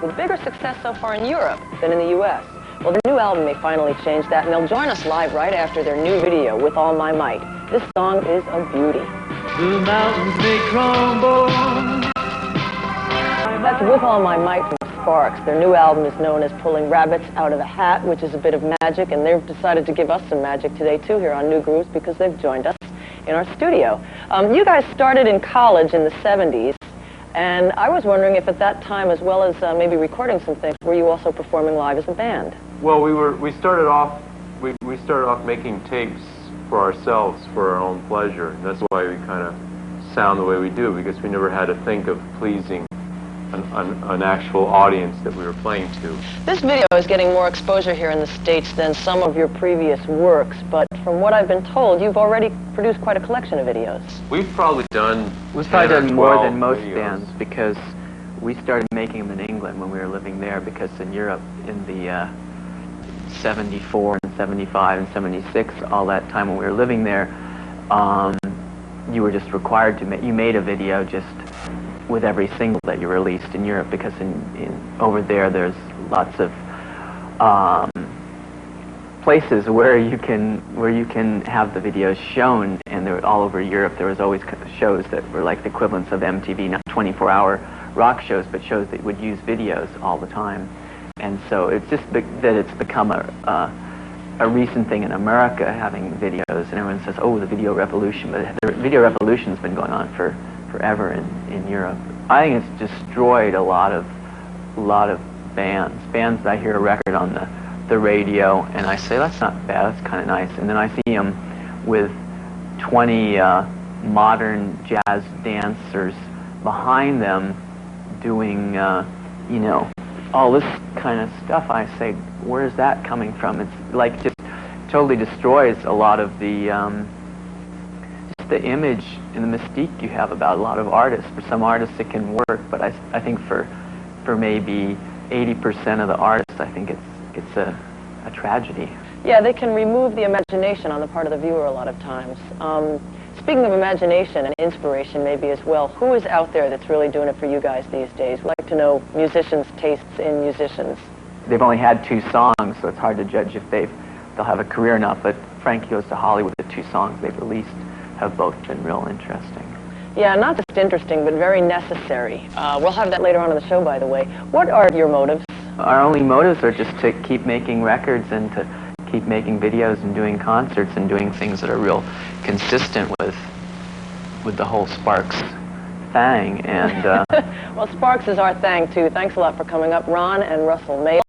with bigger success so far in Europe than in the U.S. Well, their new album may finally change that, and they'll join us live right after their new video, With All My Might. This song is a beauty. The mountains may crumble. That's With All My Might from Sparks. Their new album is known as Pulling Rabbits Out of a Hat, which is a bit of magic, and they've decided to give us some magic today, too, here on New Grooves, because they've joined us in our studio. You guys started in college in the 70s, and I was wondering if at that time, as well as maybe recording some things, were you also performing live as a band? Well, we started off making tapes for ourselves, for our own pleasure. And that's why we kind of sound the way we do, because we never had to think of pleasing an actual audience that we were playing to. This video is getting more exposure here in the States than some of your previous works, but from what I've been told, you've already produced quite a collection of videos. We've probably done more than most bands, because we started making them in England when we were living there, because in Europe in the 74 and 75 and 76, all that time when we were living there, you were just required to you made a video just with every single that you released in Europe, because over there there's lots of places where you can have the videos shown, and all over Europe there was always shows that were like the equivalents of MTV, not 24-hour rock shows, but shows that would use videos all the time. And so it's just that it's become a recent thing in America, having videos, and everyone says, oh, the video revolution, but the video revolution's been going on forever in Europe. I think it's destroyed a lot of bands that I hear a record on the radio, and I say, that's not bad, that's kind of nice, and then I see them with 20 modern jazz dancers behind them doing, you know, all this kind of stuff. I say, where's that coming from? It's like just totally destroys a lot of the just the image and the mystique you have about a lot of artists. For some artists it can work, but I think for maybe 80% of the artists, I think it's a tragedy. Yeah, they can remove the imagination on the part of the viewer a lot of times. Speaking of imagination and inspiration maybe as well, who is out there that's really doing it for you guys these days? We'd like to know musicians' tastes in musicians. They've only had 2 songs, so it's hard to judge if they'll have a career or not, but Frank Goes to Hollywood, the 2 songs they've released have both been real interesting. Yeah, not just interesting, but very necessary. We'll have that later on in the show, by the way. What are your motives? Our only motives are just to keep making records and to keep making videos and doing concerts and doing things that are real consistent with the whole Sparks thing. And well, Sparks is our thing too. Thanks a lot for coming up, Ron and Russell Mael.